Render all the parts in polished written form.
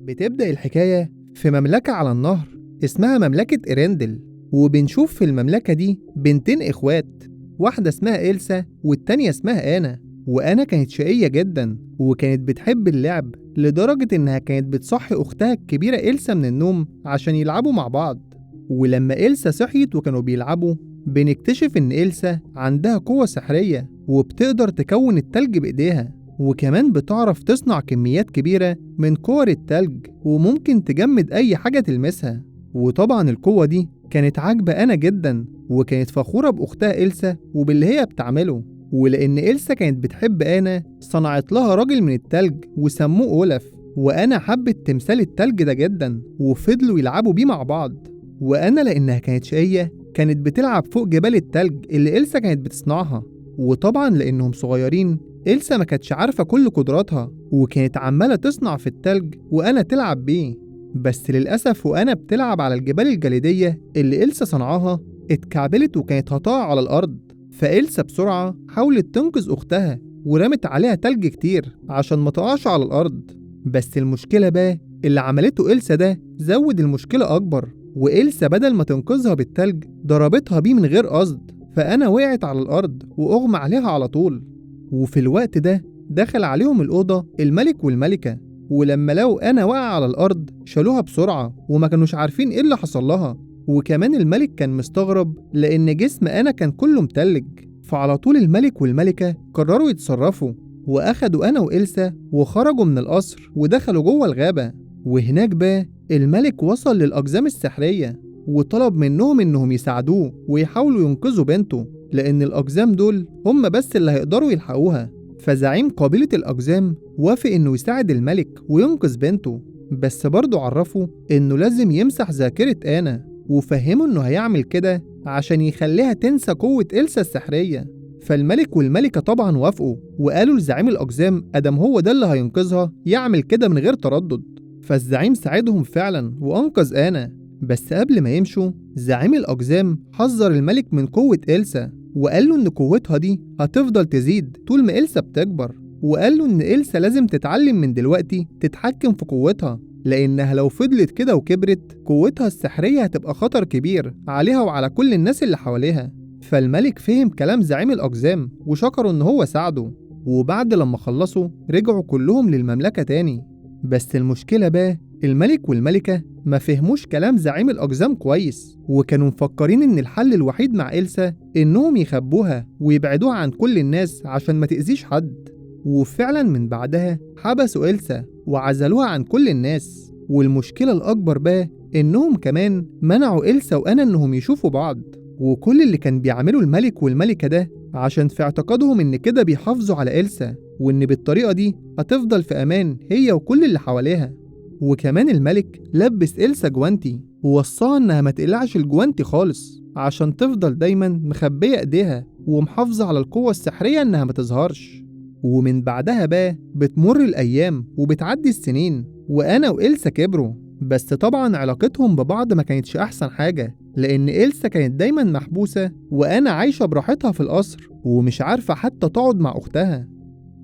بتبدأ الحكاية في مملكة على النهر اسمها مملكة إيرندل. وبنشوف في المملكة دي بنتين إخوات، واحدة اسمها إلسا والتانية اسمها آنا. وآنا كانت شقية جدا وكانت بتحب اللعب لدرجة إنها كانت بتصحي أختها الكبيرة إلسا من النوم عشان يلعبوا مع بعض. ولما إلسا صحيت وكانوا بيلعبوا بنكتشف إن إلسا عندها قوة سحرية وبتقدر تكون التلج بإيديها، وكمان بتعرف تصنع كميات كبيرة من كور التلج وممكن تجمد أي حاجة تلمسها. وطبعا القوة دي كانت عاجبة أنا جدا، وكانت فخورة بأختها إلسا وباللي هي بتعمله. ولأن إلسا كانت بتحب آنا صنعت لها راجل من التلج وسموه أولف، وأنا حبت تمثال التلج ده جدا وفضلوا يلعبوا بيه مع بعض. وأنا لأنها كانت شقية كانت بتلعب فوق جبال التلج اللي إلسا كانت بتصنعها. وطبعا لأنهم صغيرين إلسا ما كانتش عارفة كل قدراتها وكانت عمالة تصنع في التلج وأنا تلعب بيه. بس للأسف وأنا بتلعب على الجبال الجليدية اللي إلسا صنعاها اتكعبلت وكانت هتقع على الأرض. فإلسا بسرعة حاولت تنقذ أختها ورمت عليها تلج كتير عشان ما تقعش على الأرض. بس المشكلة بقى اللي عملته إلسا ده زود المشكلة أكبر، وإلسا بدل ما تنقذها بالتلج ضربتها بيه من غير قصد، فأنا وقعت على الأرض وأغمى عليها على طول. وفي الوقت ده دخل عليهم الأوضة الملك والملكة، ولما لقوا أنا واقعة على الأرض شالوها بسرعة وما كانوش عارفين إيه اللي حصل لها. وكمان الملك كان مستغرب لأن جسم أنا كان كله متلج. فعلى طول الملك والملكة قرروا يتصرفوا وأخدوا أنا وإلسا وخرجوا من القصر ودخلوا جوه الغابة. وهناك بقى الملك وصل للأقزام السحرية وطلب منهم إنهم يساعدوه ويحاولوا ينقذوا بنته، لأن الأقزام دول هم بس اللي هيقدروا يلحقوها. فزعيم قبيلة الأقزام وافق إنه يساعد الملك وينقذ بنته، بس برضه عرفه إنه لازم يمسح ذاكرة آنا وفهمه إنه هيعمل كده عشان يخليها تنسى قوة إلسا السحرية. فالملك والملكة طبعا وافقوا وقالوا لزعيم الأقزام أدم هو ده اللي هينقذها يعمل كده من غير تردد. فالزعيم ساعدهم فعلا وأنقذ آنا. بس قبل ما يمشوا زعيم الأقزام حذر الملك من قوة إلسا وقال له إن قوتها دي هتفضل تزيد طول ما إلسا بتكبر، وقال له إن إلسا لازم تتعلم من دلوقتي تتحكم في قوتها، لأنها لو فضلت كده وكبرت قوتها السحرية هتبقى خطر كبير عليها وعلى كل الناس اللي حواليها. فالملك فهم كلام زعيم الأقزام وشكره إن هو ساعده، وبعد لما خلصوا رجعوا كلهم للمملكة تاني. بس المشكلة بقى الملك والملكة ما فهموش كلام زعيم الأقزام كويس، وكانوا مفكرين إن الحل الوحيد مع إلسا إنهم يخبوها ويبعدوها عن كل الناس عشان ما تأذيش حد. وفعلا من بعدها حبسوا إلسا وعزلوها عن كل الناس. والمشكلة الأكبر بقى إنهم كمان منعوا إلسا وأنا إنهم يشوفوا بعض، وكل اللي كان بيعملوا الملك والملكة ده عشان في اعتقادهم إن كده بيحافظوا على إلسا وإن بالطريقة دي هتفضل في أمان هي وكل اللي حواليها. وكمان الملك لبس إلسا جوانتي ووصاها إنها ما تقلعش الجوانتي خالص عشان تفضل دايما مخبية إيديها ومحافظة على القوة السحرية إنها ما تظهرش. ومن بعدها بقى بتمر الأيام وبتعدي السنين وأنا وإلسا كبروا، بس طبعا علاقتهم ببعض ما كانتش أحسن حاجة، لأن إلسا كانت دايما محبوسة وأنا عايشة براحتها في القصر ومش عارفة حتى تقعد مع أختها.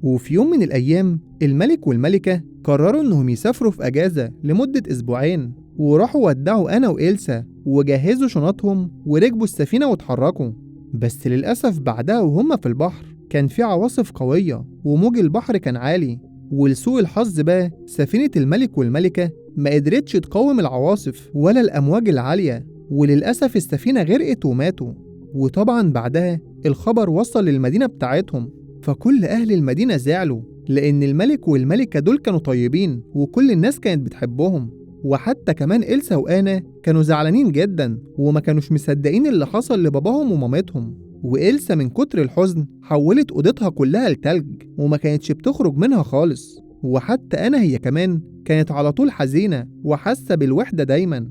وفي يوم من الأيام الملك والملكة قرروا إنهم يسافروا في أجازة لمدة أسبوعين، وراحوا ودعوا أنا وإلسا وجهزوا شنطهم وركبوا السفينة واتحركوا. بس للأسف بعدها وهم في البحر كان في عواصف قوية وموج البحر كان عالي، ولسوء الحظ بقى سفينة الملك والملكة ما قدرتش تقاوم العواصف ولا الأمواج العالية، وللأسف السفينة غرقت وماتوا. وطبعا بعدها الخبر وصل للمدينة بتاعتهم، فكل أهل المدينة زعلوا لأن الملك والملكة دول كانوا طيبين وكل الناس كانت بتحبهم. وحتى كمان إلسا وآنا كانوا زعلانين جدا وما كانوش مصدقين اللي حصل لباباهم ومامتهم. وإلسا من كتر الحزن حولت أوضتها كلها لتلج وما كانتش بتخرج منها خالص. وحتى أنا هي كمان كانت على طول حزينة وحاسة بالوحدة دايما.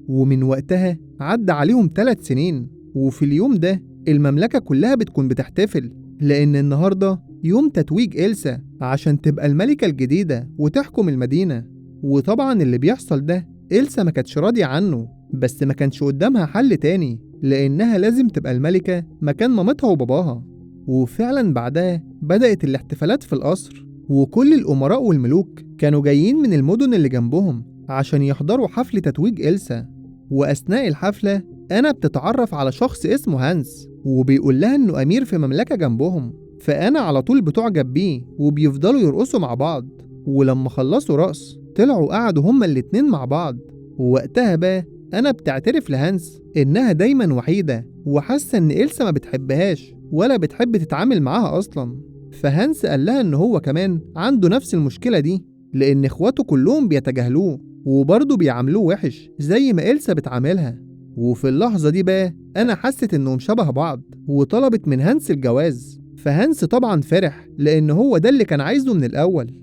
ومن وقتها عدى عليهم 3 سنين، وفي اليوم ده المملكة كلها بتكون بتحتفل لأن النهاردة يوم تتويج إلسا عشان تبقى الملكة الجديدة وتحكم المدينة. وطبعا اللي بيحصل ده إلسا ما كانتش راضية عنه، بس ما كانش قدامها حل تاني لأنها لازم تبقى الملكة مكان مامتها وباباها. وفعلا بعدها بدأت الاحتفالات في القصر، وكل الأمراء والملوك كانوا جايين من المدن اللي جنبهم عشان يحضروا حفل تتويج إلسا. وأثناء الحفلة أنا بتتعرف على شخص اسمه هانس وبيقول لها إنه أمير في مملكة جنبهم، فأنا على طول بتعجب بيه وبيفضلوا يرقصوا مع بعض. ولما خلصوا رقص طلعوا قعدوا هما الاتنين مع بعض. ووقتها بقى أنا بتعترف لهانس إنها دايما وحيدة وحاسة إن إلسا ما بتحبهاش ولا بتحب تتعامل معاها أصلا. فهانس قال لها إن هو كمان عنده نفس المشكلة دي، لأن إخواته كلهم بيتجاهلوه وبرضه بيعاملوه وحش زي ما إلسا بتعاملها. وفي اللحظة دي بقى أنا حست إنهم شبه بعض وطلبت من هانس الجواز. فهانس طبعا فرح لأن هو ده اللي كان عايزه من الأول.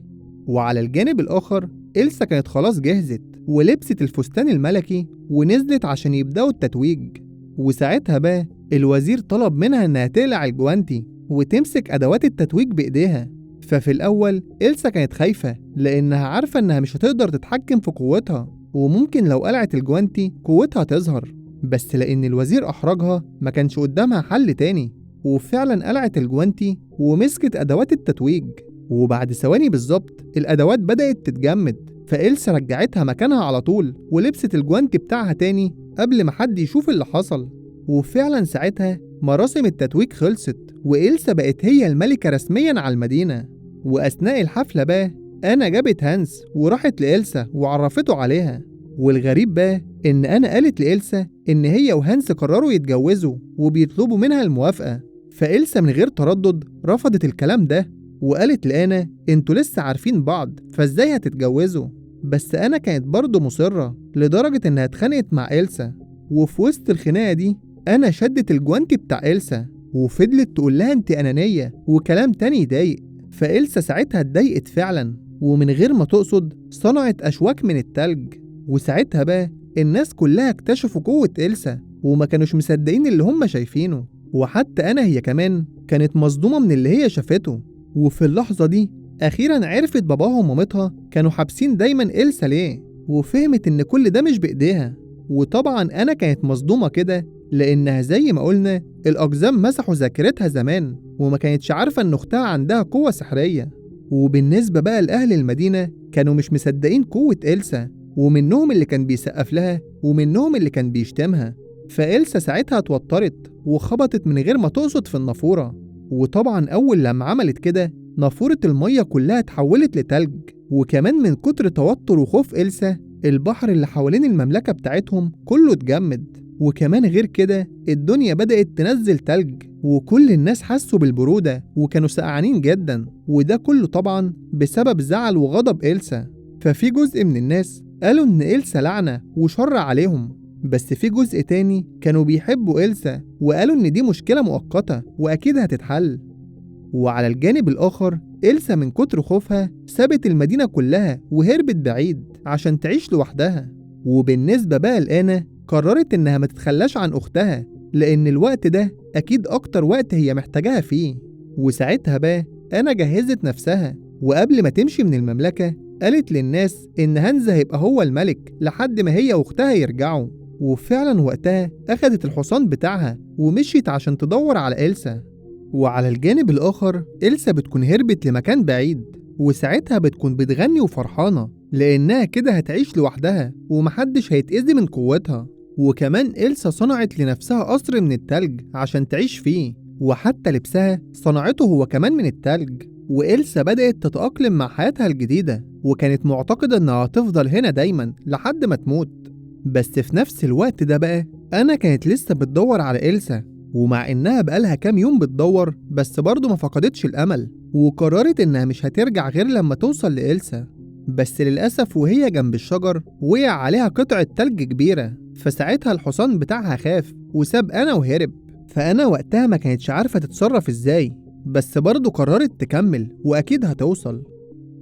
وعلى الجانب الآخر إلسا كانت خلاص جهزت ولبست الفستان الملكي ونزلت عشان يبدأوا التتويج. وساعتها بقى الوزير طلب منها إنها تقلع الجوانتي وتمسك أدوات التتويج بإيديها. ففي الأول إلسا كانت خايفة لأنها عارفة إنها مش هتقدر تتحكم في قوتها وممكن لو قلعت الجوانتي قوتها تظهر. بس لأن الوزير أحرجها ما كانش قدامها حل تاني، وفعلا قلعت الجوانتي ومسكت أدوات التتويج. وبعد ثواني بالظبط الأدوات بدأت تتجمد، فإلسا رجعتها مكانها على طول ولبست الجوانتي بتاعها تاني قبل ما حد يشوف اللي حصل. وفعلا ساعتها مراسم التتويج خلصت وإلسا بقت هي الملكة رسميا على المدينة. وأثناء الحفلة بقى أنا جابت هانس وراحت لإلسا وعرفته عليها. والغريب بقى إن أنا قالت لإلسا إن هي وهانس قرروا يتجوزوا وبيطلبوا منها الموافقة. فإلسا من غير تردد رفضت الكلام ده وقالت لأنا انتوا لسه عارفين بعض فازاي هتتجوزوا. بس أنا كانت برضه مصرة لدرجة إنها اتخانقت مع إلسا. وفي وسط الخناقة دي أنا شدت الجوانتي بتاع إلسا وفضلت تقول لها انت أنانية وكلام تاني يضايق. فإلسا ساعتها اتضايقت فعلا ومن غير ما تقصد صنعت أشواك من التلج. وساعتها بقى الناس كلها اكتشفوا قوة إلسا وما كانوش مصدقين اللي هم شايفينه. وحتى أنا هي كمان كانت مصدومة من اللي هي شافته. وفي اللحظة دي أخيرا عرفت باباها ومامتها كانوا حابسين دايما إلسا ليه، وفهمت إن كل ده مش بإيديها. وطبعا أنا كانت مصدومة كده لأنها زي ما قلنا الأقزام مسحوا ذاكرتها زمان وما كانتش عارفة إن أختها عندها قوة سحرية. وبالنسبة بقى لأهل المدينة كانوا مش مصدقين قوة إلسا، ومنهم اللي كان بيسقف لها ومنهم اللي كان بيشتمها. فإلسا ساعتها اتوترت وخبطت من غير ما تقصد في النافورة. وطبعا أول لما عملت كده نافورة المية كلها اتحولت لتلج. وكمان من كتر توتر وخوف إلسا البحر اللي حوالين المملكة بتاعتهم كله اتجمد. وكمان غير كده الدنيا بدأت تنزل تلج وكل الناس حسوا بالبرودة وكانوا سقعانين جدا، وده كله طبعا بسبب زعل وغضب إلسا. ففي جزء من الناس قالوا إن إلسا لعنة وشر عليهم، بس في جزء تاني كانوا بيحبوا إلسا وقالوا إن دي مشكلة مؤقتة وأكيد هتتحل. وعلى الجانب الآخر إلسا من كتر خوفها سابت المدينة كلها وهربت بعيد عشان تعيش لوحدها. وبالنسبة بقى لآنا قررت إنها ما تتخلاش عن أختها لأن الوقت ده أكيد أكتر وقت هي محتاجاها فيه. وساعتها بقى أنا جهزت نفسها وقبل ما تمشي من المملكة قالت للناس إن هانز هيبقى هو الملك لحد ما هي وأختها يرجعوا. وفعلا وقتها أخدت الحصان بتاعها ومشيت عشان تدور على إلسا. وعلى الجانب الآخر إلسا بتكون هربت لمكان بعيد وساعتها بتكون بتغني وفرحانة لأنها كده هتعيش لوحدها ومحدش هيتأذي من قوتها. وكمان إلسا صنعت لنفسها قصر من التلج عشان تعيش فيه، وحتى لبسها صنعته هو كمان من التلج. وإلسا بدأت تتأقلم مع حياتها الجديدة وكانت معتقدة إنها هتفضل هنا دايما لحد ما تموت. بس في نفس الوقت ده بقى أنا كانت لسه بتدور على إلسا، ومع إنها بقالها كام يوم بتدور بس برضه ما فقدتش الأمل وقررت إنها مش هترجع غير لما توصل لإلسا. بس للأسف وهي جنب الشجر وقع عليها قطعة تلج كبيرة، فساعتها الحصان بتاعها خاف وساب أنا وهرب. فأنا وقتها ما كانتش عارفة تتصرف إزاي، بس برضه قررت تكمل وأكيد هتوصل.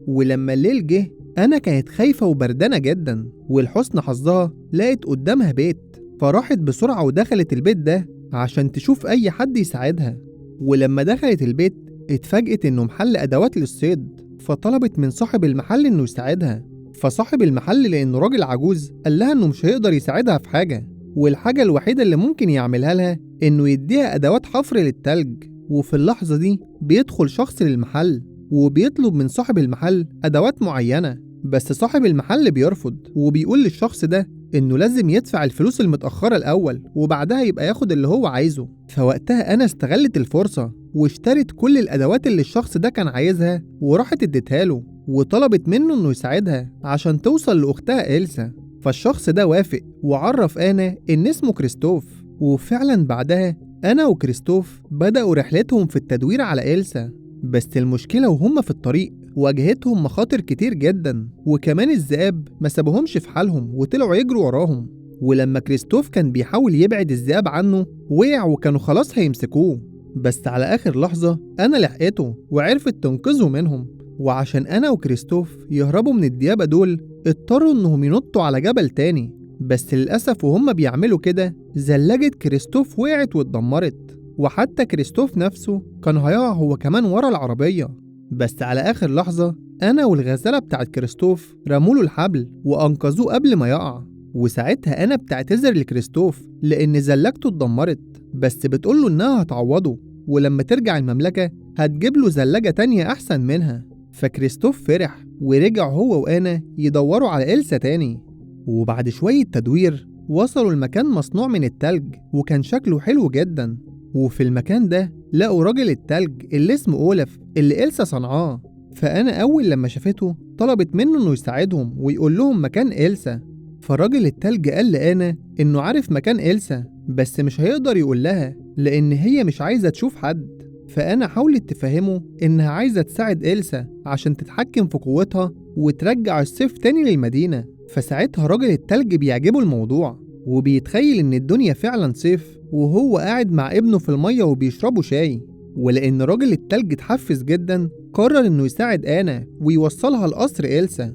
ولما الليل جه أنا كانت خايفة وبردانة جدا، ولحسن حظها لقت قدامها بيت، فراحت بسرعة ودخلت البيت ده عشان تشوف أي حد يساعدها. ولما دخلت البيت اتفاجئت إنه محل أدوات للصيد، فطلبت من صاحب المحل إنه يساعدها. فصاحب المحل لأنه راجل عجوز قال لها إنه مش هيقدر يساعدها في حاجة، والحاجة الوحيدة اللي ممكن يعملها لها إنه يديها أدوات حفر للتلج. وفي اللحظة دي بيدخل شخص للمحل وبيطلب من صاحب المحل أدوات معينة، بس صاحب المحل بيرفض وبيقول للشخص ده إنه لازم يدفع الفلوس المتأخرة الأول وبعدها يبقى ياخد اللي هو عايزه. فوقتها أنا استغلت الفرصة واشترت كل الأدوات اللي الشخص ده كان عايزها وراحت اديتها له، وطلبت منه إنه يساعدها عشان توصل لأختها إلسا. فالشخص ده وافق وعرف أنا إن اسمه كريستوف، وفعلا بعدها أنا وكريستوف بدأوا رحلتهم في التدوير على إلسا. بس المشكلة وهم في الطريق واجهتهم مخاطر كتير جدا، وكمان الذئاب ما سابوهمش في حالهم وطلعوا يجروا وراهم. ولما كريستوف كان بيحاول يبعد الذئاب عنه وقع وكانوا خلاص هيمسكوه، بس على آخر لحظة أنا لحقته وعرفت تنقذه منهم. وعشان أنا وكريستوف يهربوا من الديابة دول اضطروا إنهم ينطوا على جبل تاني، بس للأسف وهم بيعملوا كده زلاجة كريستوف وقعت واتدمرت، وحتى كريستوف نفسه كان هيقع هو كمان ورا العربية. بس على آخر لحظة أنا والغزالة بتاعت كريستوف رموله الحبل وأنقذوه قبل ما يقع. وساعتها أنا بتعتذر لكريستوف لأن زلاجته اتدمرت، بس بتقوله إنها هتعوضه ولما ترجع المملكة هتجيب له زلاجة تانية أحسن منها. فكريستوف فرح ورجع هو وأنا يدوروا على إلسا تاني. وبعد شوية تدوير وصلوا المكان مصنوع من التلج وكان شكله حلو جدا، وفي المكان ده لقوا راجل التلج اللي اسمه أولف اللي إلسا صنعاه. فأنا أول لما شافته طلبت منه إنه يساعدهم ويقول لهم مكان إلسا. فراجل التلج قال لأنا إنه عارف مكان إلسا بس مش هيقدر يقول لها لأن هي مش عايزة تشوف حد. فأنا حاولت تفهمه إنها عايزة تساعد إلسا عشان تتحكم في قوتها وترجع الصيف تاني للمدينة. فساعتها راجل التلج بيعجبه الموضوع وبيتخيل إن الدنيا فعلا صيف وهو قاعد مع ابنه في المية وبيشربوا شاي. ولأن راجل التلج اتحفز جدا قرر إنه يساعد آنا ويوصلها لقصر إلسا.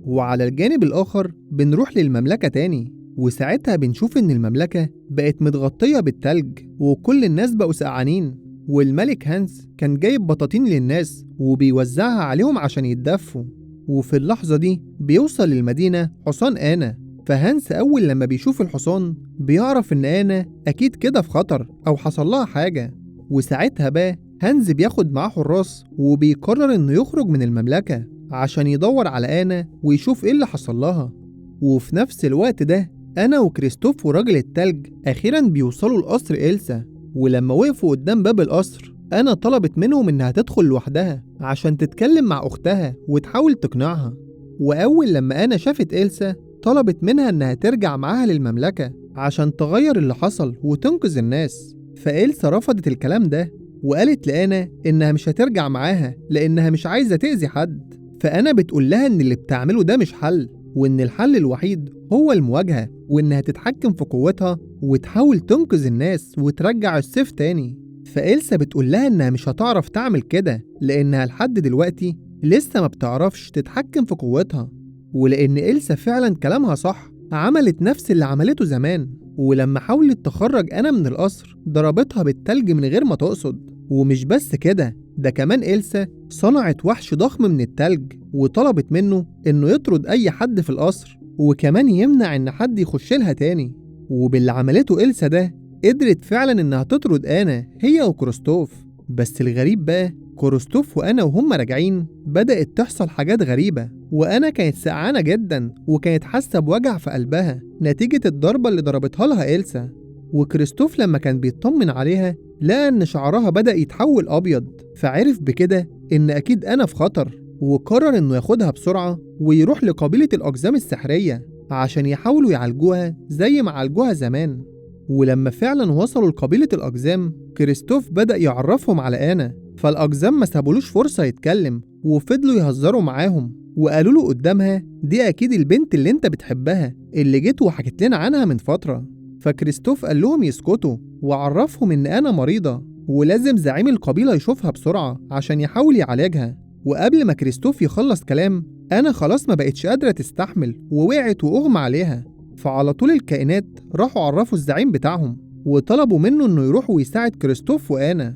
وعلى الجانب الآخر بنروح للمملكة تاني، وساعتها بنشوف إن المملكة بقت متغطية بالتلج وكل الناس بقوا سقعانين، والملك هانس كان جايب بطاطين للناس وبيوزعها عليهم عشان يتدفوا. وفي اللحظة دي بيوصل للمدينة حصان آنا. فهانس أول لما بيشوف الحصان بيعرف إن آنا أكيد كده في خطر أو حصل لها حاجة. وساعتها بقى هانز بياخد معاه حراس وبيقرر إنه يخرج من المملكة عشان يدور على آنا ويشوف إيه اللي حصل لها. وفي نفس الوقت ده أنا وكريستوف وراجل التلج أخيرا بيوصلوا لقصر إلسا. ولما وقفوا قدام باب القصر أنا طلبت منهم إنها تدخل لوحدها عشان تتكلم مع أختها وتحاول تقنعها. وأول لما أنا شافت إلسا طلبت منها إنها ترجع معاها للمملكة عشان تغير اللي حصل وتنقذ الناس. فإلسا رفضت الكلام ده وقالت لأنا إنها مش هترجع معاها لأنها مش عايزة تأذي حد. فأنا بتقول لها إن اللي بتعمله ده مش حل، وإن الحل الوحيد هو المواجهة وإنها تتحكم في قوتها وتحاول تنقذ الناس وترجع السيف تاني. فإلسا بتقول لها إنها مش هتعرف تعمل كده لأنها لحد دلوقتي لسه ما بتعرفش تتحكم في قوتها. ولأن إلسا فعلا كلامها صح عملت نفس اللي عملته زمان، ولما حاولت تخرج أنا من القصر ضربتها بالتلج من غير ما تقصد. ومش بس كده، ده كمان إلسا صنعت وحش ضخم من التلج وطلبت منه إنه يطرد أي حد في القصر وكمان يمنع إن حد يخش لها تاني. وباللي عملته إلسا ده قدرت فعلا إنها تطرد آنا هي وكريستوف. بس الغريب بقى كريستوف وأنا وهم راجعين بدأت تحصل حاجات غريبة، وأنا كانت سقعانة جدا وكانت حاسة بوجع في قلبها نتيجة الضربة اللي ضربتها لها إلسا. وكريستوف لما كان بيطمن عليها لقى إن شعرها بدأ يتحول أبيض، فعرف بكده إن أكيد أنا في خطر، وقرر إنه ياخدها بسرعة ويروح لقبيلة الأقزام السحرية عشان يحاولوا يعالجوها زي ما عالجوها زمان. ولما فعلا وصلوا لقبيلة الأقزام كريستوف بدأ يعرفهم على آنا، فالأقزام ما سابولوش فرصة يتكلم وفضلوا يهزروا معاهم وقالوا له قدامها دي أكيد البنت اللي انت بتحبها اللي جيت وحكيت لنا عنها من فترة. فكريستوف قال لهم يسكتوا وعرفهم إن أنا مريضة ولازم زعيم القبيلة يشوفها بسرعة عشان يحاول يعالجها. وقبل ما كريستوف يخلص كلام أنا خلاص ما بقتش قادرة تستحمل ووقعت وأغمى عليها. فعلى طول الكائنات راحوا عرفوا الزعيم بتاعهم وطلبوا منه إنه يروح ويساعد كريستوف وآنا.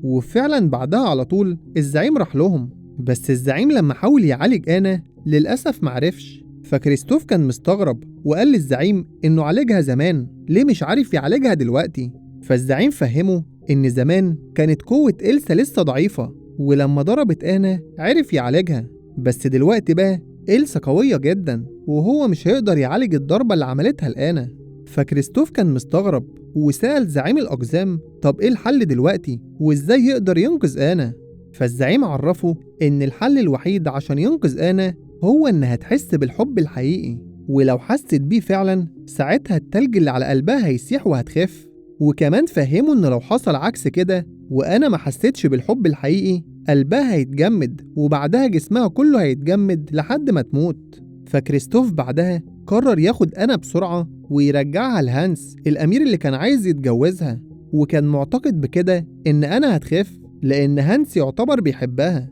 وفعلا بعدها على طول الزعيم راح لهم، بس الزعيم لما حاول يعالج آنا للأسف معرفش. فكريستوف كان مستغرب وقال للزعيم إنه عالجها زمان ليه مش عارف يعالجها دلوقتي. فالزعيم فهمه إن زمان كانت قوة إلسا لسه ضعيفة ولما ضربت آنا عرف يعالجها. بس دلوقتي بقى إلسا قوية جدا وهو مش هيقدر يعالج الضربة اللي عملتها لآنا. فكريستوف كان مستغرب وسأل زعيم الأقزام طب إيه الحل دلوقتي وإزاي يقدر ينقذ آنا؟ فالزعيم عرفه إن الحل الوحيد عشان ينقذ آنا هو إنها تحس بالحب الحقيقي، ولو حست بيه فعلا ساعتها التلج اللي على قلبها هيسيح وهتخف. وكمان فهمه إن لو حصل عكس كده وأنا ما حسيتش بالحب الحقيقي قلبها هيتجمد وبعدها جسمها كله هيتجمد لحد ما تموت. فكريستوف بعدها قرر ياخد أنا بسرعة ويرجعها لهانس الأمير اللي كان عايز يتجوزها، وكان معتقد بكده إن أنا هتخف لأن هانس يعتبر بيحبها.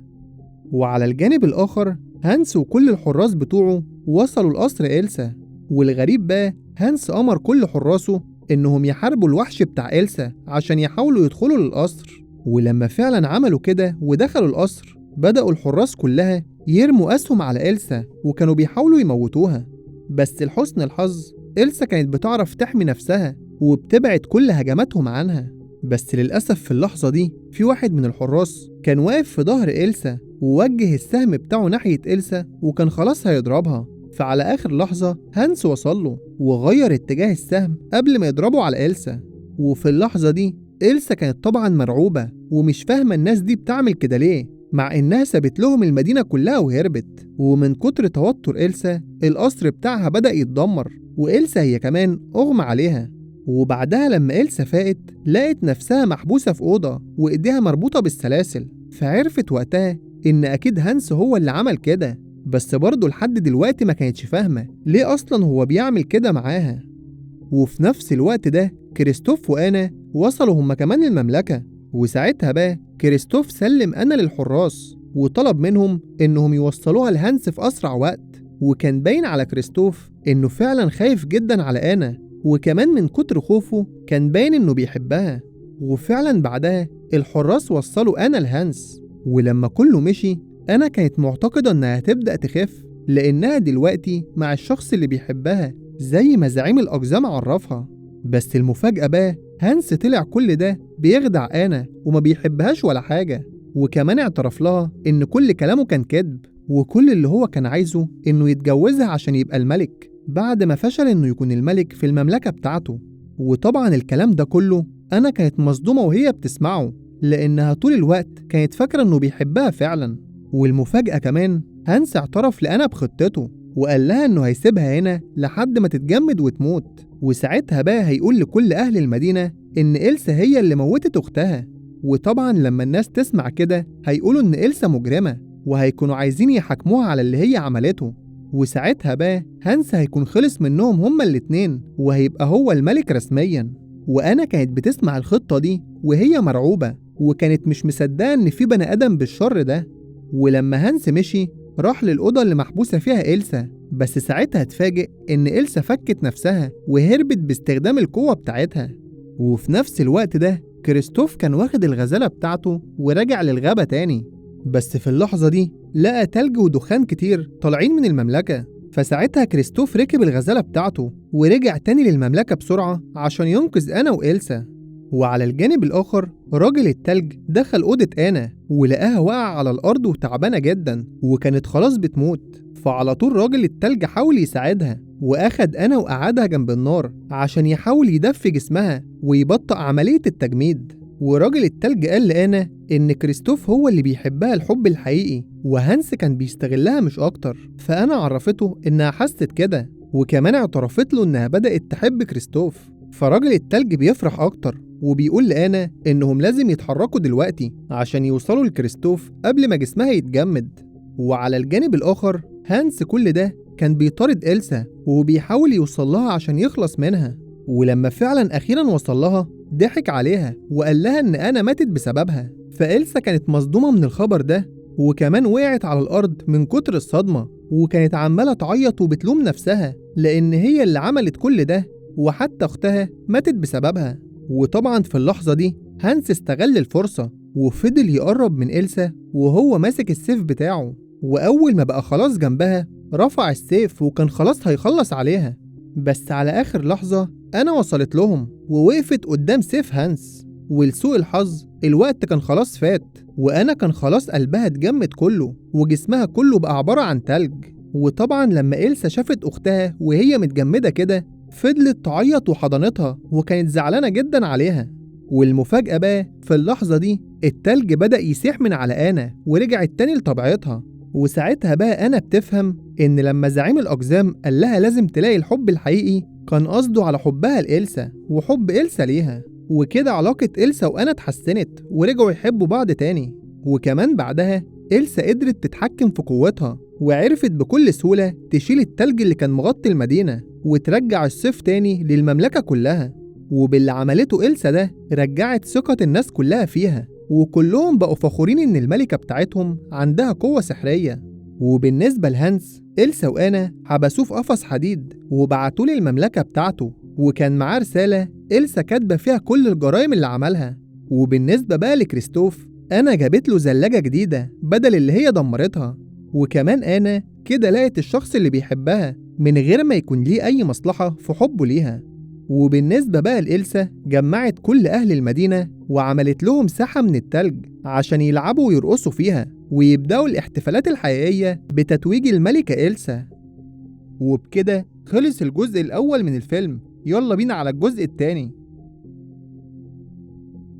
وعلى الجانب الآخر هانس وكل الحراس بتوعه وصلوا لقصر إلسا، والغريب بقى هانس أمر كل حراسه إنهم يحاربوا الوحش بتاع إلسا عشان يحاولوا يدخلوا للقصر. ولما فعلا عملوا كده ودخلوا القصر بدأوا الحراس كلها يرموا أسهم على إلسا وكانوا بيحاولوا يموتوها. بس لحسن الحظ إلسا كانت بتعرف تحمي نفسها وبتبعد كل هجماتهم عنها. بس للأسف في اللحظة دي في واحد من الحراس كان واقف في ظهر إلسا ووجه السهم بتاعه ناحية إلسا وكان خلاص هيضربها. فعلى آخر لحظة هانس وصله وغير اتجاه السهم قبل ما يضربه على إلسا. وفي اللحظة دي إلسا كانت طبعا مرعوبة ومش فاهمة الناس دي بتعمل كده ليه، مع إنها سابت لهم المدينة كلها وهربت. ومن كتر توتر إلسا القصر بتاعها بدأ يتدمر وإلسا هي كمان أغمى عليها. وبعدها لما إلسا فاقت لقت نفسها محبوسة في أوضة وإيديها مربوطة بالسلاسل، فعرفت وقتها إن أكيد هانس هو اللي عمل كده. بس برضه لحد دلوقتي ما كانتش فاهمة ليه أصلا هو بيعمل كده معاها. وفي نفس الوقت ده كريستوف وآنا وصلوا هما كمان المملكة، وساعتها بقى كريستوف سلم آنا للحراس وطلب منهم إنهم يوصلوها لهانس في أسرع وقت. وكان باين على كريستوف إنه فعلا خايف جدا على آنا، وكمان من كتر خوفه كان باين إنه بيحبها. وفعلا بعدها الحراس وصلوا آنا لهانس، ولما كله مشي آنا كانت معتقدة إنها هتبدأ تخف لأنها دلوقتي مع الشخص اللي بيحبها زي ما زعيم الأقزام عرفها. بس المفاجأة بقى هانس طلع كل ده بيخدع آنا وما بيحبهاش ولا حاجة، وكمان اعترف لها إن كل كلامه كان كذب وكل اللي هو كان عايزه إنه يتجوزها عشان يبقى الملك بعد ما فشل إنه يكون الملك في المملكة بتاعته. وطبعا الكلام ده كله أنا كانت مصدومة وهي بتسمعه لأنها طول الوقت كانت فاكرة إنه بيحبها فعلا. والمفاجأة كمان هانس اعترف لأنا بخطته وقال لها إنه هيسيبها هنا لحد ما تتجمد وتموت، وساعتها بقى هيقول لكل أهل المدينة إن إلسا هي اللي موتت أختها. وطبعا لما الناس تسمع كده هيقولوا إن إلسا مجرمة وهيكونوا عايزين يحاكموها على اللي هي عملته. وساعتها بقى هانس هيكون خلص منهم هما الاتنين وهيبقى هو الملك رسميا. وأنا كانت بتسمع الخطة دي وهي مرعوبة وكانت مش مصدقة إن في بني آدم بالشر ده. ولما هانس مشي راح للأوضة اللي محبوسة فيها إلسا، بس ساعتها اتفاجئ إن إلسا فكت نفسها وهربت باستخدام القوة بتاعتها. وفي نفس الوقت ده كريستوف كان واخد الغزالة بتاعته ورجع للغابة تاني، بس في اللحظة دي لقى تلج ودخان كتير طالعين من المملكة. فساعتها كريستوف ركب الغزالة بتاعته ورجع تاني للمملكة بسرعة عشان ينقذ آنا وإلسا. وعلى الجانب الآخر راجل التلج دخل أوضة آنا ولقاها واقعة على الأرض وتعبانة جدا وكانت خلاص بتموت. فعلى طول راجل التلج حاول يساعدها وأخد آنا وقعدها جنب النار عشان يحاول يدفي جسمها ويبطئ عملية التجميد. وراجل التلج قال لآنا إن كريستوف هو اللي بيحبها الحب الحقيقي وهانس كان بيستغلها مش أكتر. فأنا عرفته إنها حست كده وكمان اعترفت له إنها بدأت تحب كريستوف. فراجل التلج بيفرح أكتر وبيقول لآنا إنهم لازم يتحركوا دلوقتي عشان يوصلوا لكريستوف قبل ما جسمها يتجمد. وعلى الجانب الآخر هانس كل ده كان بيطارد إلسا وبيحاول يوصل لها عشان يخلص منها. ولما فعلا أخيرا وصل لها ضحك عليها وقال لها إن آنا ماتت بسببها. فإلسا كانت مصدومة من الخبر ده وكمان وقعت على الأرض من كتر الصدمة وكانت عمالة تعيط وبتلوم نفسها لأن هي اللي عملت كل ده وحتى أختها ماتت بسببها. وطبعا في اللحظة دي هانس استغل الفرصة وفضل يقرب من إلسا وهو ماسك السيف بتاعه، وأول ما بقى خلاص جنبها رفع السيف وكان خلاص هيخلص عليها. بس على آخر لحظة أنا وصلت لهم ووقفت قدام سيف هانس. ولسوء الحظ الوقت كان خلاص فات، وأنا كان خلاص قلبها اتجمد كله وجسمها كله بقى عبارة عن تلج. وطبعا لما إلسا شافت أختها وهي متجمدة كده فضلت تعيط وحضنتها وكانت زعلانة جدا عليها. والمفاجأة بقى في اللحظة دي التلج بدأ يسيح من على آنا ورجعت تاني لطبيعتها. وساعتها بقى أنا بتفهم إن لما زعيم الأقزام قال لها لازم تلاقي الحب الحقيقي كان قصده على حبها لإلسا وحب إلسا ليها. وكده علاقة إلسا وأنا اتحسنت ورجعوا يحبوا بعض تاني. وكمان بعدها إلسا قدرت تتحكم في قوتها وعرفت بكل سهولة تشيل التلج اللي كان مغطي المدينة وترجع الصيف تاني للمملكة كلها. وباللي عملته إلسا ده رجعت ثقة الناس كلها فيها، وكلهم بقوا فخورين إن الملكة بتاعتهم عندها قوة سحرية. وبالنسبة لهانس، إلسا وأنا حبسوه في قفص حديد وبعتوه للمملكة بتاعته، وكان معاه رسالة إلسا كاتبة فيها كل الجرائم اللي عملها. وبالنسبة بقى لكريستوف، أنا جابت له زلاجة جديدة بدل اللي هي دمرتها. وكمان أنا كده لقيت الشخص اللي بيحبها من غير ما يكون ليه أي مصلحة في حبه ليها. وبالنسبة بقى لإلسا، جمعت كل أهل المدينة وعملت لهم ساحة من التلج عشان يلعبوا ويرقصوا فيها ويبدأوا الاحتفالات الحقيقية بتتويج الملكة إلسا. وبكده خلص الجزء الأول من الفيلم. يلا بينا على الجزء التاني.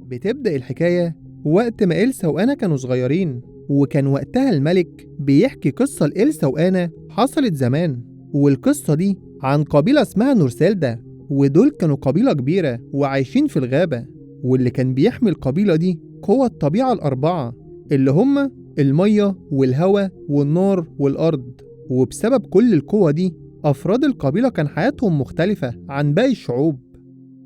بتبدأ الحكاية وقت ما إلسا وأنا كانوا صغيرين، وكان وقتها الملك بيحكي قصة لإلسا وأنا حصلت زمان. والقصة دي عن قبيلة اسمها نورسيلدا، ودول كانوا قبيلة كبيرة وعايشين في الغابة. واللي كان بيحمي القبيلة دي قوى الطبيعة الأربعة اللي هما المية والهواء والنار والأرض. وبسبب كل القوة دي أفراد القبيلة كان حياتهم مختلفة عن باقي الشعوب.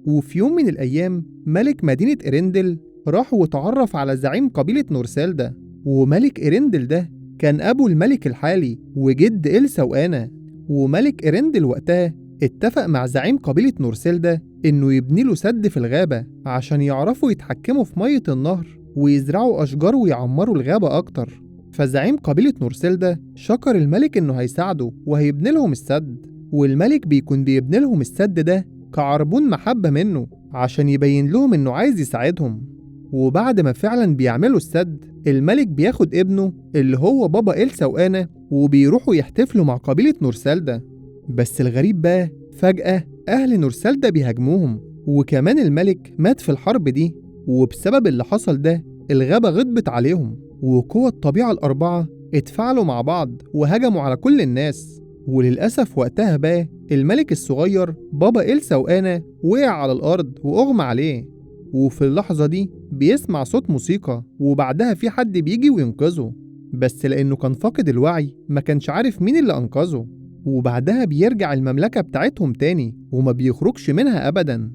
وفي يوم من الأيام ملك مدينة إرندل راح وتعرف على زعيم قبيلة نورسيلدا. وملك إرندل ده كان أبو الملك الحالي وجد إلسا وأنا. وملك إرندل وقتها اتفق مع زعيم قبيلة نورسيلدا إنه يبني له سد في الغابة عشان يعرفوا يتحكموا في مية النهر ويزرعوا أشجار ويعمروا الغابة أكتر. فزعيم قبيلة نورسيلدا شكر الملك إنه هيساعده وهيبني لهم السد. والملك بيكون بيبني لهم السد ده كعربون محبة منه عشان يبين لهم إنه عايز يساعدهم. وبعد ما فعلا بيعملوا السد، الملك بياخد ابنه اللي هو بابا إلسا وأنا وبيروحوا يحتفلوا مع قبيلة نورسيلدا. بس الغريب بقى فجأة أهل نورسيلدا بيهاجموهم، وكمان الملك مات في الحرب دي. وبسبب اللي حصل ده الغابة غضبت عليهم، وقوى الطبيعة الأربعة اتفاعلوا مع بعض وهجموا على كل الناس. وللأسف وقتها بقى الملك الصغير بابا إلسا وأنا وقع على الأرض وأغمى عليه. وفي اللحظة دي بيسمع صوت موسيقى وبعدها في حد بيجي وينقذه، بس لأنه كان فاقد الوعي ما كانش عارف مين اللي أنقذه. وبعدها بيرجع المملكة بتاعتهم تاني وما بيخرجش منها أبدا.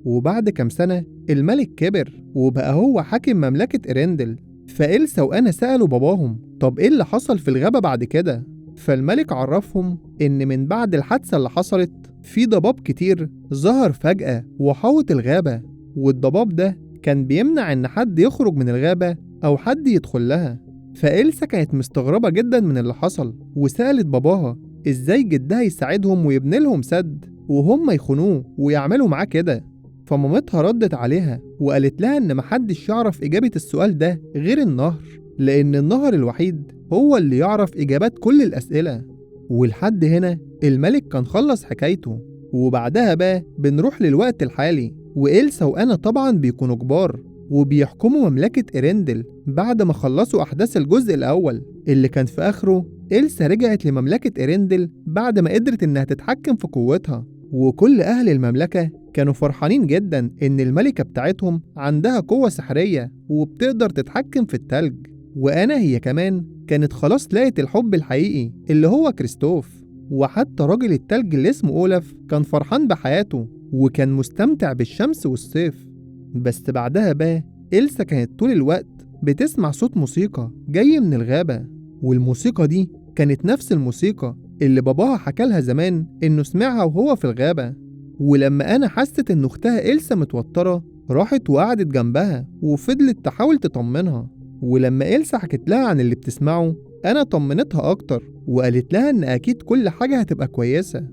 وبعد كام سنة الملك كبر وبقى هو حاكم مملكة إرندل. فإلسا وأنا سألوا باباهم طب إيه اللي حصل في الغابة بعد كده؟ فالملك عرفهم إن من بعد الحادثة اللي حصلت في ضباب كتير ظهر فجأة وحوط الغابة، والضباب ده كان بيمنع إن حد يخرج من الغابة أو حد يدخل لها. فإلسا كانت مستغربة جدا من اللي حصل وسألت باباها إزاي جدها يساعدهم ويبني لهم سد وهم يخونوه ويعملوا معاه كده. فمامتها ردت عليها وقالت لها إن محدش يعرف إجابة السؤال ده غير النهر، لأن النهر الوحيد هو اللي يعرف إجابات كل الأسئلة. ولحد هنا الملك كان خلص حكايته. وبعدها بقى بنروح للوقت الحالي، وإلسا وأنا طبعا بيكونوا كبار وبيحكموا مملكة إرندل بعد ما خلصوا أحداث الجزء الأول اللي كان في آخره إلسا رجعت لمملكة إرندل بعد ما قدرت إنها تتحكم في قوتها. وكل أهل المملكة كانوا فرحانين جدا إن الملكة بتاعتهم عندها قوة سحرية وبتقدر تتحكم في التلج. وأنا هي كمان كانت خلاص لقت الحب الحقيقي اللي هو كريستوف. وحتى راجل التلج اللي اسمه أولف كان فرحان بحياته وكان مستمتع بالشمس والصيف. بس بعدها بقى إلسا كانت طول الوقت بتسمع صوت موسيقى جاي من الغابة، والموسيقى دي كانت نفس الموسيقى اللي باباها حكالها زمان إنه سمعها وهو في الغابة. ولما أنا حست إن أختها إلسا متوترة راحت وقعدت جنبها وفضلت تحاول تطمنها. ولما إلسا حكت لها عن اللي بتسمعه أنا طمنتها أكتر وقالت لها إن أكيد كل حاجة هتبقى كويسة.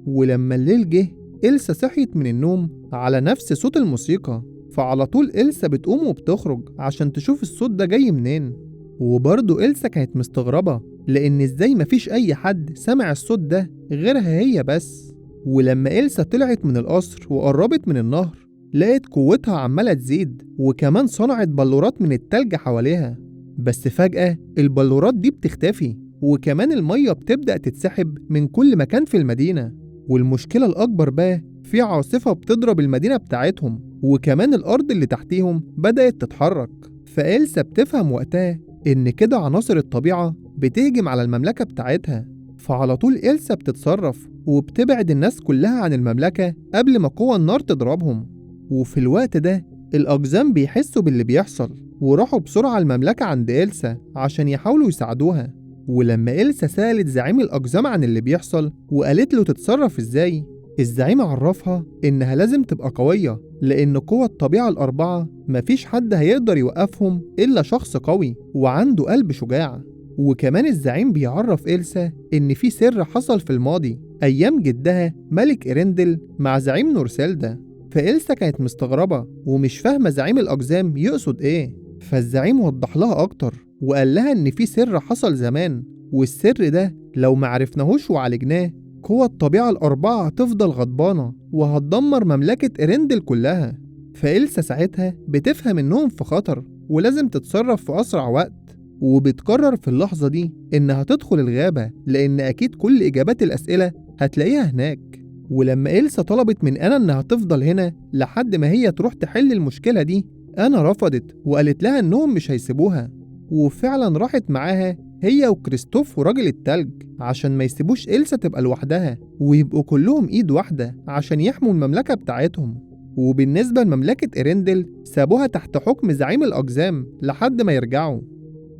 ولما الليل جه إلسا صحيت من النوم على نفس صوت الموسيقى، فعلى طول إلسا بتقوم وبتخرج عشان تشوف الصوت ده جاي منين. وبرضه إلسا كانت مستغربة لأن إزاي مفيش أي حد سمع الصوت ده غيرها هي بس. ولما إلسا طلعت من القصر وقربت من النهر لقيت قوتها عمالة تزيد، وكمان صنعت بلورات من التلج حواليها. بس فجأة البلورات دي بتختفي، وكمان المية بتبدأ تتسحب من كل مكان في المدينة. والمشكلة الأكبر بقى في عاصفة بتضرب المدينة بتاعتهم، وكمان الأرض اللي تحتيهم بدأت تتحرك. فإلسا بتفهم وقتها إن كده عناصر الطبيعة بتهجم على المملكة بتاعتها. فعلى طول إلسا بتتصرف وبتبعد الناس كلها عن المملكة قبل ما قوى النار تضربهم. وفي الوقت ده الأقزام بيحسوا باللي بيحصل وراحوا بسرعة المملكة عند إلسا عشان يحاولوا يساعدوها. ولما إلسا سألت زعيم الأقزام عن اللي بيحصل وقالت له تتصرف إزاي، الزعيم عرفها إنها لازم تبقى قوية، لأن قوى الطبيعة الأربعة مفيش حد هيقدر يوقفهم إلا شخص قوي وعنده قلب شجاع. وكمان الزعيم بيعرف إلسا إن في سر حصل في الماضي أيام جدها ملك إرندل مع زعيم نورسيلدا. فإلسا كانت مستغربة ومش فاهمة زعيم الأقزام يقصد إيه. فالزعيم وضح لها أكتر وقال لها إن في سر حصل زمان، والسر ده لو معرفناهوش وعالجناه قوى الطبيعة الأربعة هتفضل غضبانة وهتدمر مملكة إرندل كلها. فإلسا ساعتها بتفهم إنهم في خطر ولازم تتصرف في أسرع وقت، وبتقرر في اللحظة دي إنها تدخل الغابة لأن أكيد كل إجابات الأسئلة هتلاقيها هناك. ولما إلسا طلبت من أنا إنها تفضل هنا لحد ما هي تروح تحل المشكلة دي، أنا رفضت وقالت لها إنهم مش هيسيبوها. وفعلا راحت معاها هي وكريستوف وراجل التلج عشان ما يسيبوش إلسا تبقى لوحدها ويبقوا كلهم إيد واحدة عشان يحموا المملكة بتاعتهم. وبالنسبة لمملكة إرندل سابوها تحت حكم زعيم الأقزام لحد ما يرجعوا.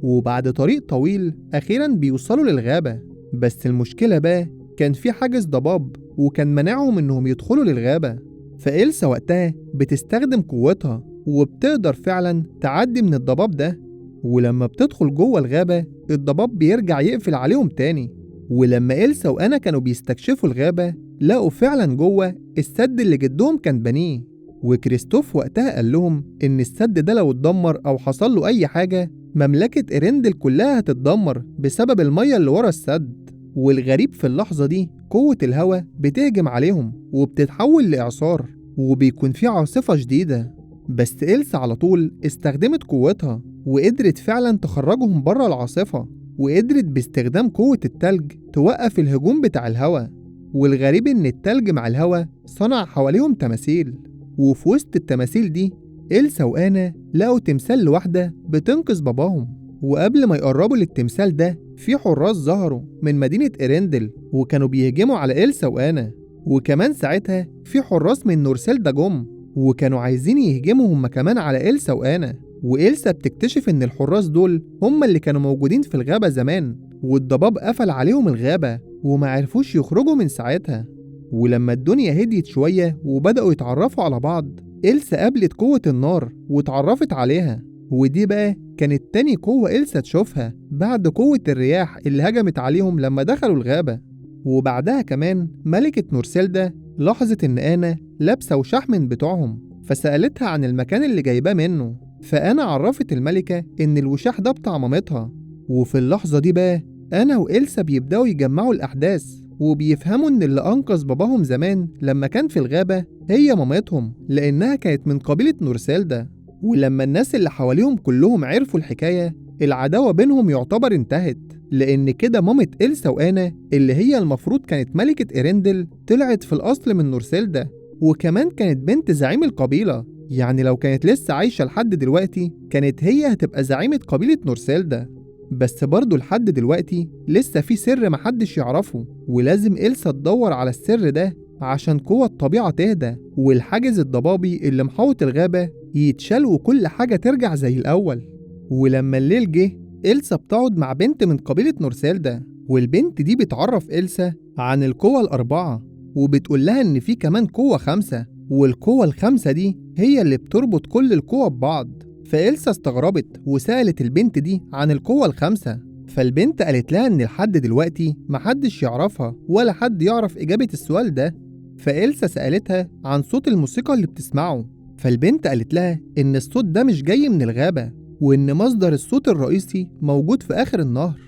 وبعد طريق طويل أخيرا بيوصلوا للغابة. بس المشكلة بقى كان في حاجز ضباب وكان منعهم إنهم يدخلوا للغابة. فإلسا وقتها بتستخدم قوتها وبتقدر فعلا تعدي من الضباب ده. ولما بتدخل جوه الغابة الضباب بيرجع يقفل عليهم تاني. ولما إلسا وأنا كانوا بيستكشفوا الغابة لقوا فعلا جوه السد اللي جدهم كان بنيه. وكريستوف وقتها قال لهم إن السد ده لو اتدمر أو حصل له أي حاجة مملكة إرندل كلها هتتدمر بسبب المية اللي ورا السد. والغريب في اللحظة دي قوة الهواء بتهجم عليهم وبتتحول لإعصار وبيكون في عاصفة شديدة. بس إلسا على طول استخدمت قوتها وقدرت فعلا تخرجهم بره العاصفة، وقدرت باستخدام قوة التلج توقف الهجوم بتاع الهواء. والغريب إن التلج مع الهواء صنع حواليهم تماثيل، وفي وسط التماثيل دي إلسا وأنا لقوا تمثال لواحدة بتنقذ باباهم. وقبل ما يقربوا للتمثال ده في حراس ظهروا من مدينة إرندل وكانوا بيهجموا على إلسا وأنا. وكمان ساعتها في حراس من نورسيلدا جم وكانوا عايزين يهجموا هم كمان على إلسا وأنا. وإلسا بتكتشف إن الحراس دول هم اللي كانوا موجودين في الغابة زمان، والضباب قفل عليهم الغابة وما عرفوش يخرجوا من ساعتها. ولما الدنيا هديت شوية وبدأوا يتعرفوا على بعض إلسا قابلت قوة النار واتعرفت عليها. ودي بقى كانت تاني قوة إلسا تشوفها بعد قوة الرياح اللي هجمت عليهم لما دخلوا الغابة. وبعدها كمان ملكة نورسيلدا لاحظت إن أنا لابسة وشاح من بتوعهم، فسألتها عن المكان اللي جايباه منه. فأنا عرفت الملكة إن الوشاح ده بتاع مامتها. وفي اللحظة دي بقى أنا وإلسا بيبدأوا يجمعوا الأحداث وبيفهموا إن اللي أنقذ باباهم زمان لما كان في الغابة هي مامتهم، لأنها كانت من قبيلة نورسيلدا. ولما الناس اللي حواليهم كلهم عرفوا الحكاية العداوة بينهم يعتبر انتهت، لأن كده مامة إلسا وأنا اللي هي المفروض كانت ملكة إرندل طلعت في الأصل من نورسيلدا، وكمان كانت بنت زعيم القبيلة. يعني لو كانت لسه عايشة لحد دلوقتي كانت هي هتبقى زعيمة قبيلة نورسيلدا. بس برضو لحد دلوقتي لسه في سر محدش يعرفه، ولازم إلسا تدور على السر ده عشان قوة الطبيعة تهدى والحاجز الضبابي اللي محوط الغابة يتشال وكل حاجة ترجع زي الأول. ولما الليل جه إلسا بتقعد مع بنت من قبيلة نورسيلدا، والبنت دي بتعرف إلسا عن القوة الأربعة وبتقول لها إن في كمان قوة خمسة، والقوة الخمسة دي هي اللي بتربط كل القوة ببعض. فإلسا استغربت وسألت البنت دي عن القوة الخمسة، فالبنت قالت لها إن لحد دلوقتي محدش يعرفها ولا حد يعرف إجابة السؤال ده. فإلسا سألتها عن صوت الموسيقى اللي بتسمعه، فالبنت قالت لها إن الصوت ده مش جاي من الغابة، وإن مصدر الصوت الرئيسي موجود في آخر النهر.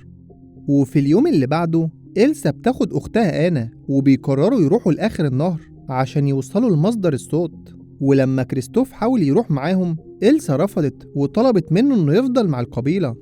وفي اليوم اللي بعده إلسا بتاخد أختها آنا وبيقرروا يروحوا لآخر النهر عشان يوصلوا لمصدر الصوت. ولما كريستوف حاول يروح معاهم، إلسا رفضت وطلبت منه إنه يفضل مع القبيلة.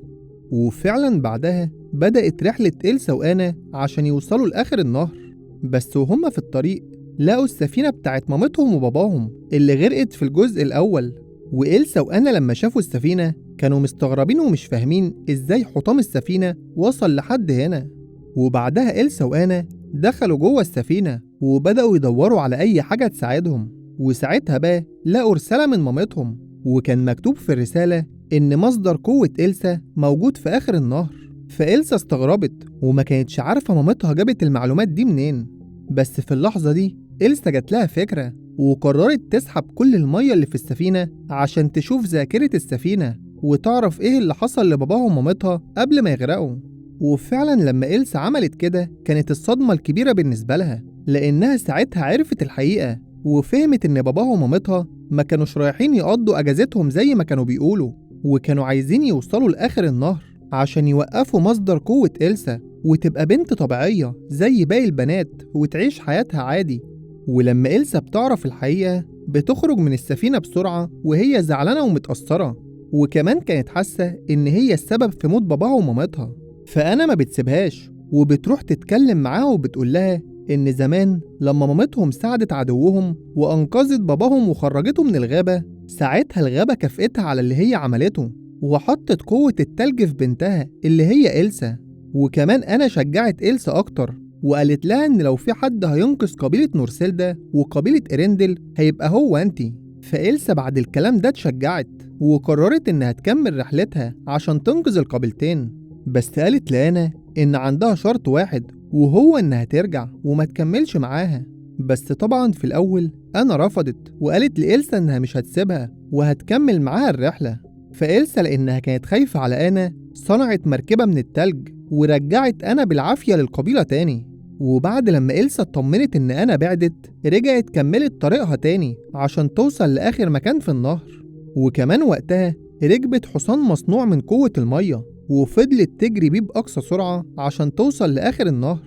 وفعلا بعدها بدأت رحلة إلسا وآنا عشان يوصلوا لآخر النهر. بس وهم في الطريق لقوا السفينة بتاعت مامتهم وباباهم اللي غرقت في الجزء الأول. وإلسا وآنا لما شافوا السفينة كانوا مستغربين ومش فاهمين إزاي حطام السفينة وصل لحد هنا. وبعدها إلسا وآنا دخلوا جوه السفينة وبدأوا يدوروا على أي حاجة تساعدهم. وساعتها بقى لقوا رسالة من مامتهم، وكان مكتوب في الرسالة إن مصدر قوة إلسا موجود في آخر النهر. فإلسا استغربت وما كانتش عارفة مامتها جابت المعلومات دي منين. بس في اللحظة دي إلسا جات لها فكرة وقررت تسحب كل المية اللي في السفينة عشان تشوف ذاكرة السفينة وتعرف إيه اللي حصل لباباها ومامتها قبل ما يغرقوا. وفعلا لما إلسا عملت كده كانت الصدمة الكبيرة بالنسبة لها، لأنها ساعتها عرفت الحقيقة وفهمت إن باباها ومامتها ما كانوش رايحين يقضوا أجازتهم زي ما كانوا بيقولوا، وكانوا عايزين يوصلوا لآخر النهر عشان يوقفوا مصدر قوة إلسا وتبقى بنت طبيعية زي باقي البنات وتعيش حياتها عادي. ولما إلسا بتعرف الحقيقة بتخرج من السفينة بسرعة وهي زعلانة ومتأثرة، وكمان كانت حاسة إن هي السبب في موت باباها ومامتها. فأنا ما بتسيبهاش وبتروح تتكلم معاها وبتقول لها إن زمان لما مامتهم ساعدت عدوهم وأنقذت باباهم وخرجته من الغابة، ساعتها الغابة كافئتها على اللي هي عملته وحطت قوة التلج في بنتها اللي هي إلسا. وكمان أنا شجعت إلسا أكتر وقالت لها إن لو في حد هينقذ قبيلة نورسيلدا وقبيلة إرندل هيبقى هو أنتي. فإلسا بعد الكلام ده اتشجعت وقررت إنها تكمل رحلتها عشان تنقذ القبيلتين. بس قالت لأنا إن عندها شرط واحد، وهو إنها ترجع وما تكملش معاها. بس طبعا في الأول أنا رفضت وقالت لإلسا إنها مش هتسيبها وهتكمل معاها الرحلة. فإلسا لأنها كانت خايفة على أنا صنعت مركبة من التلج ورجعت أنا بالعافية للقبيلة تاني. وبعد لما إلسا اطمنت إن أنا بعدت رجعت كملت طريقها تاني عشان توصل لآخر مكان في النهر. وكمان وقتها ركبت حصان مصنوع من قوة المية وفضلت تجري بيه بأقصى سرعة عشان توصل لآخر النهر.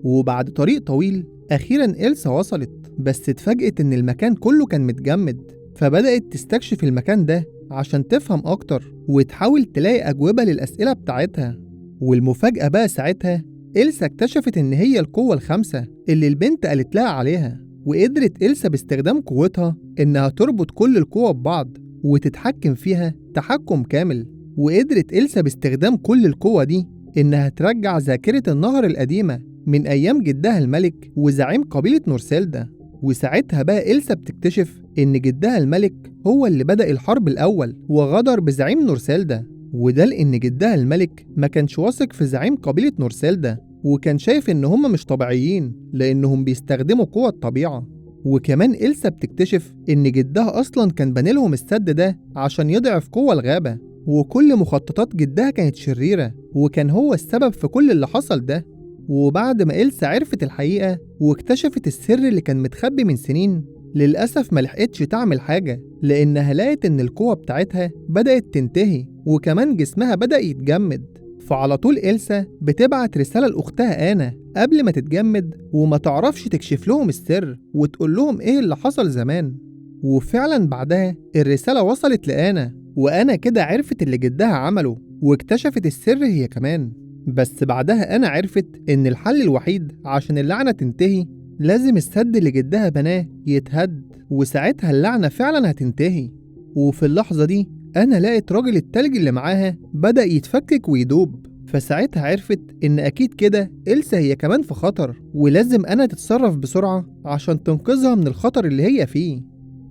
وبعد طريق طويل أخيرا إلسا وصلت، بس اتفاجئت إن المكان كله كان متجمد. فبدأت تستكشف المكان ده عشان تفهم أكتر وتحاول تلاقي أجوبة للأسئلة بتاعتها. والمفاجأة بقى ساعتها إلسا اكتشفت إن هي القوة الخامسة اللي البنت قالت لها عليها. وقدرت إلسا باستخدام قوتها إنها تربط كل القوة ببعض وتتحكم فيها تحكم كامل. وقدرت إلسا باستخدام كل القوة دي إنها ترجع ذاكرة النهر القديمة من أيام جدها الملك وزعيم قبيلة نورسيلدا. وساعتها بقى إلسا بتكتشف إن جدها الملك هو اللي بدأ الحرب الأول وغدر بزعيم نورسيلدا. وده لأن جدها الملك ما كانش واثق في زعيم قبيلة نورسيلدا وكان شايف إن هم مش طبيعيين لأنهم بيستخدموا قوة الطبيعة. وكمان إلسا بتكتشف إن جدها أصلا كان بنيلهم السد ده عشان يضعف قوة الغابة، وكل مخططات جدها كانت شريرة وكان هو السبب في كل اللي حصل ده. وبعد ما إلسا عرفت الحقيقة واكتشفت السر اللي كان متخبي من سنين، للأسف ملحقتش تعمل حاجة لأنها لقت إن القوة بتاعتها بدأت تنتهي وكمان جسمها بدأ يتجمد. فعلى طول إلسا بتبعت رسالة لأختها آنا قبل ما تتجمد وما تعرفش تكشف لهم السر وتقول لهم إيه اللي حصل زمان. وفعلا بعدها الرسالة وصلت لآنا، وآنا كده عرفت اللي جدها عمله واكتشفت السر هي كمان. بس بعدها أنا عرفت إن الحل الوحيد عشان اللعنة تنتهي لازم السد اللي جدها بناه يتهد، وساعتها اللعنة فعلا هتنتهي. وفي اللحظة دي أنا لقيت راجل التلج اللي معاها بدأ يتفكك ويدوب. فساعتها عرفت إن أكيد كده إلسا هي كمان في خطر ولازم أنا تتصرف بسرعة عشان تنقذها من الخطر اللي هي فيه.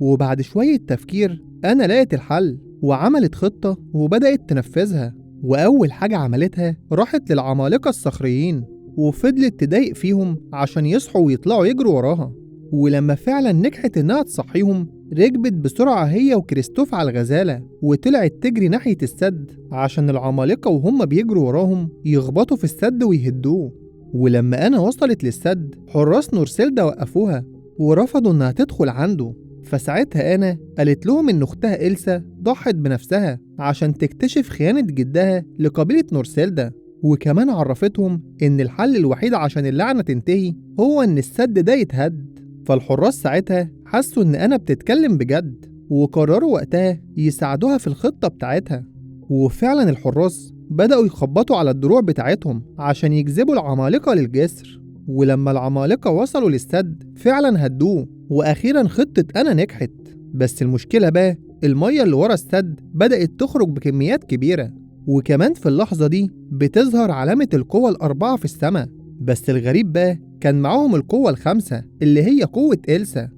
وبعد شوية تفكير أنا لقيت الحل وعملت خطة وبدأت تنفذها. وأول حاجة عملتها راحت للعمالقة الصخريين وفضلت تضايق فيهم عشان يصحوا ويطلعوا يجروا وراها. ولما فعلا نجحت إنها تصحيهم ركبت بسرعة هي وكريستوف على الغزالة وطلعت تجري ناحية السد عشان العمالقة وهم بيجروا وراهم يخبطوا في السد ويهدوه. ولما أنا وصلت للسد حراس نورسيلدا وقفوها ورفضوا إنها تدخل عنده. فساعتها أنا قالت لهم إن أختها إلسا ضحت بنفسها عشان تكتشف خيانة جدها لقبيلة نورسيلدا، وكمان عرفتهم إن الحل الوحيد عشان اللعنة تنتهي هو إن السد ده يتهد. فالحراس ساعتها حسوا إن أنا بتتكلم بجد، وقرروا وقتها يساعدوها في الخطة بتاعتها. وفعلا الحراس بدأوا يخبطوا على الدروع بتاعتهم عشان يجذبوا العمالقة للجسر، ولما العمالقة وصلوا للسد فعلا هدوه، وأخيرا خطة أنا نجحت. بس المشكلة بقى المية اللي ورا السد بدأت تخرج بكميات كبيرة، وكمان في اللحظة دي بتظهر علامة القوة ال4 في السماء. بس الغريب بقى كان معاهم القوة ال5 اللي هي قوة إلسا.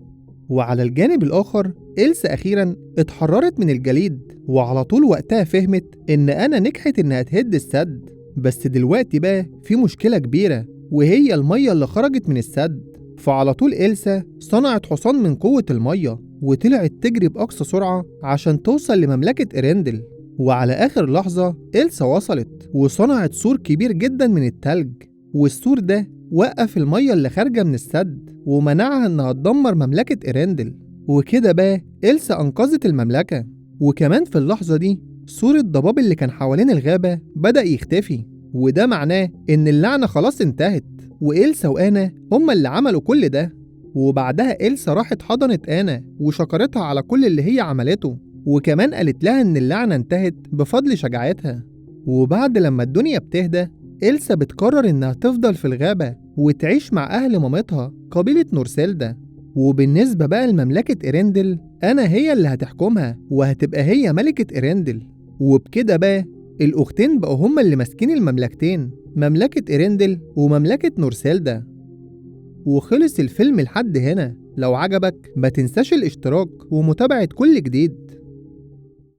وعلى الجانب الآخر إلسا أخيرا اتحررت من الجليد، وعلى طول وقتها فهمت إن أنا نجحت إنها تهد السد. بس دلوقتي بقى في مشكلة كبيرة، وهي المية اللي خرجت من السد. فعلى طول إلسا صنعت حصان من قوة المية وطلعت تجري بأقصى سرعة عشان توصل لمملكة إرندل. وعلى آخر لحظة إلسا وصلت وصنعت سور كبير جدا من التلج، والسور ده وقف المية اللي خارجة من السد ومنعها إنها تدمر مملكة إرندل. وكده بقى إلسا أنقذت المملكة. وكمان في اللحظة دي سور الضباب اللي كان حوالين الغابة بدأ يختفي، وده معناه إن اللعنة خلاص انتهت، وإلسا وآنا هما اللي عملوا كل ده. وبعدها إلسا راحت حضنت آنا وشكرتها على كل اللي هي عملته، وكمان قالت لها إن اللعنة انتهت بفضل شجاعتها. وبعد لما الدنيا بتهدى إلسا بتقرر إنها تفضل في الغابة وتعيش مع أهل مامتها قبيلة نورسيلدا. وبالنسبة بقى لمملكة إرندل أنا هي اللي هتحكمها وهتبقى هي ملكة إرندل. وبكده بقى الأختين بقوا هما اللي ماسكين المملكتين، مملكة إرندل ومملكة نورسيلدا. وخلص الفيلم لحد هنا. لو عجبك ما تنساش الاشتراك ومتابعة كل جديد.